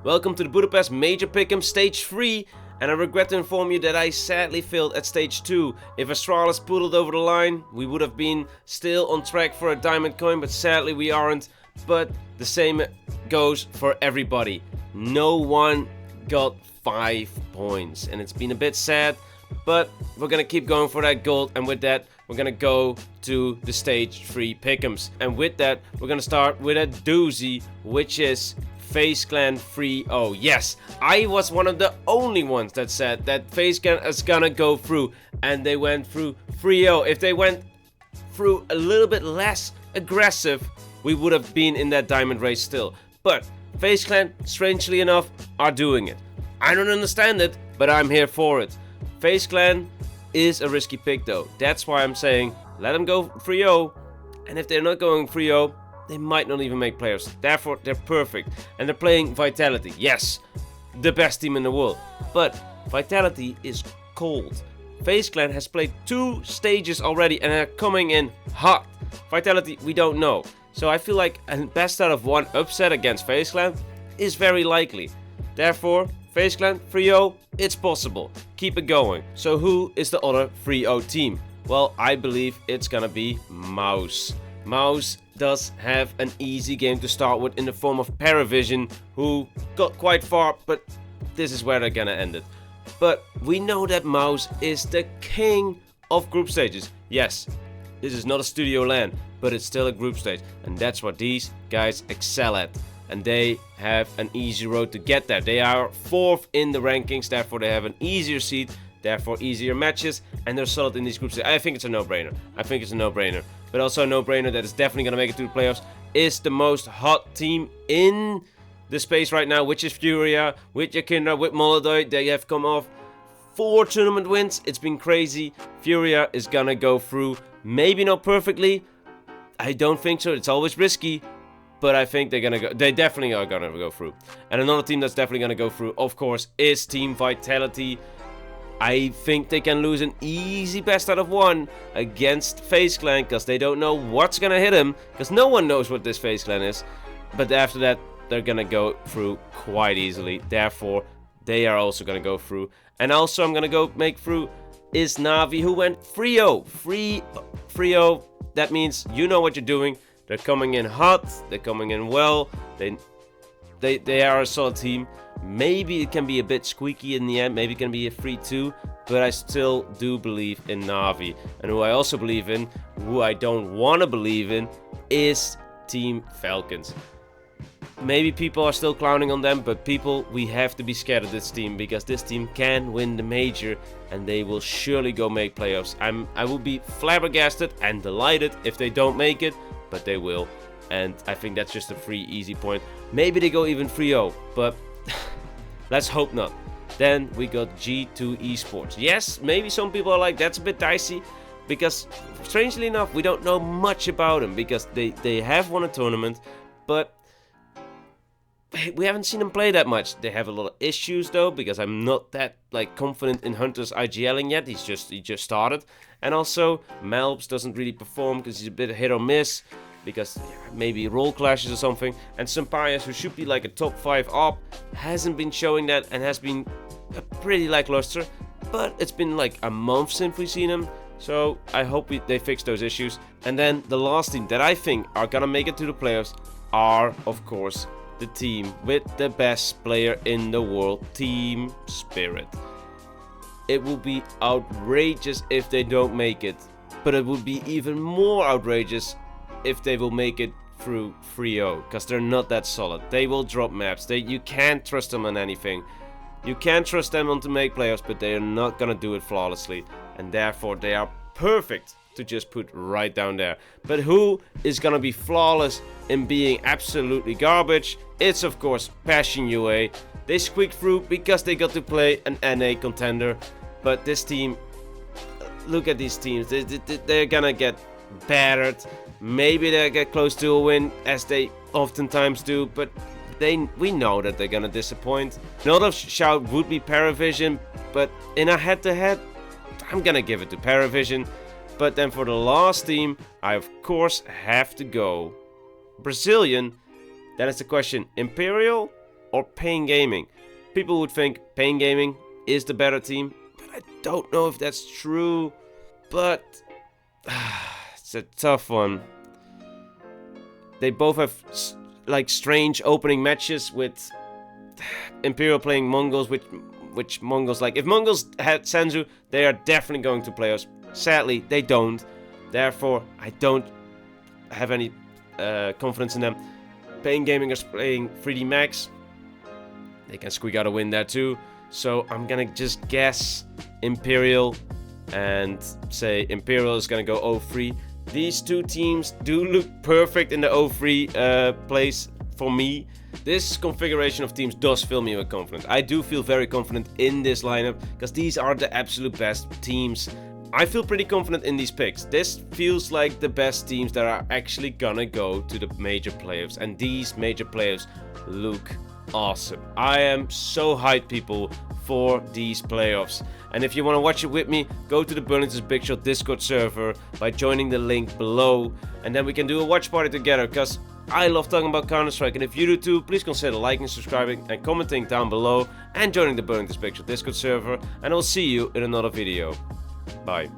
Welcome to the Budapest Major Pick'ems Stage 3, and I regret to inform you that I sadly failed at Stage 2. If Astralis pulled over the line, we would have been still on track for a diamond coin, but sadly we aren't. But the same goes for everybody. No one got 5 points, and it's been a bit sad, but we're gonna keep going for that gold, and with that, we're gonna go to the Stage 3 Pickems. And with that, we're gonna start with a doozy, which is FaZe Clan 3-0. Yes, I was one of the only ones that said that FaZe Clan is gonna go through, and they went through 3-0. If they went through a little bit less aggressive, we would have been in that diamond race still. But FaZe Clan, strangely enough, are doing it. I don't understand it, but I'm here for it. FaZe Clan is a risky pick though. That's why I'm saying let them go 3-0. And if they're not going 3-0, they might not even make playoffs. Therefore, they're perfect. And they're playing Vitality. Yes, the best team in the world. But Vitality is cold. FaZe Clan has played 2 stages already and are coming in hot. Vitality, we don't know. So I feel like a best out of 1 upset against FaZe Clan is very likely. Therefore, FaZe Clan 3-0, it's possible. Keep it going. So who is the other 3-0 team? Well, I believe it's gonna be Mouse. Mouse does have an easy game to start with in the form of Paravision, who got quite far, but this is where they're gonna end it. But we know that Mouse is the king of group stages. Yes, this is not a studio LAN, but it's still a group stage, and that's what these guys excel at. And they have an easy road to get there. They are 4th in the rankings, therefore they have an easier seed, therefore easier matches, and they're solid in these groups. I think it's a no-brainer. But also a no-brainer that is definitely going to make it to the playoffs is the most hot team in the space right now, which is Furia, with Yakindra, with Molodoi. They have come off 4 tournament wins. It's been crazy. Furia is going to go through. Maybe not perfectly. I don't think so. It's always risky. But I think they're gonna go. They definitely are gonna go through. And another team that's definitely gonna go through, of course, is Team Vitality. I think they can lose an easy best out of 1 against FaZe Clan because they don't know what's gonna hit them. Because no one knows what this FaZe Clan is. But after that, they're gonna go through quite easily. Therefore, they are also gonna go through. And also, I'm gonna go make through is Na'Vi, who went 3-0. 3-0. That means you know what you're doing. They're coming in hot, they're coming in well, they are a solid team. Maybe it can be a bit squeaky in the end, maybe it can be a 3-2, but I still do believe in Na'Vi. And who I also believe in, who I don't want to believe in, is Team Falcons. Maybe people are still clowning on them, but people, we have to be scared of this team because this team can win the major and they will surely go make playoffs. I will be flabbergasted and delighted if they don't make it, but they will, and I think that's just a free easy point. Maybe they go even 3-0, but let's hope not. Then we got G2 Esports. Yes, maybe some people are like, that's a bit dicey, because strangely enough, we don't know much about them, because they have won a tournament, but we haven't seen them play that much. They have a lot of issues though, because I'm not that confident in Hunter's IGLing yet. He just started, and also Malps doesn't really perform because he's a bit hit or miss, because maybe role clashes or something. And Sampayas, who should be like a top 5 op, hasn't been showing that and has been pretty lackluster. But it's been like a month since we've seen him, so I hope they fix those issues. And then the last team that I think are gonna make it to the playoffs are, of course, the team with the best player in the world, Team Spirit. It will be outrageous if they don't make it, but it would be even more outrageous if they will make it through 3-0, because they're not that solid. They will drop maps. You can't trust them on anything. You can't trust them on to make playoffs, but they are not gonna do it flawlessly, and therefore they are perfect to just put right down there. But who is gonna be flawless in being absolutely garbage? It's of course Passion UA. They squeaked through because they got to play an NA contender, but this team, look at these teams, they're gonna get battered. Maybe they'll get close to a win, as they oftentimes do, but we know that they're gonna disappoint. Another shout would be Paravision, but in a head-to-head, I'm gonna give it to Paravision. But then for the last team, I of course have to go Brazilian. Then it's the question, Imperial or Pain Gaming. People would think Pain Gaming is the better team, but I don't know if that's true. But it's a tough one. They both have like strange opening matches with Imperial playing Mongols, which Mongols like. If Mongols had Senzu, they are definitely going to playoffs. Sadly, they don't. Therefore, I don't have any confidence in them. Pain Gaming is playing 3D Max. They can squeak out a win there too. So I'm gonna just guess Imperial and say Imperial is gonna go 0-3. These two teams do look perfect in the 0-3 place for me. This configuration of teams does fill me with confidence. I do feel very confident in this lineup because these are the absolute best teams. I feel pretty confident in these picks. This feels like the best teams that are actually gonna go to the major playoffs, and these major playoffs look awesome. I am so hyped, people, for these playoffs. And if you want to watch it with me, go to the Burlington's Big Shot Discord server by joining the link below, and then we can do a watch party together, because I love talking about Counter-Strike, and if you do too, please consider liking, subscribing and commenting down below and joining the Burlington's Big Shot Discord server, and I'll see you in another video. Bye.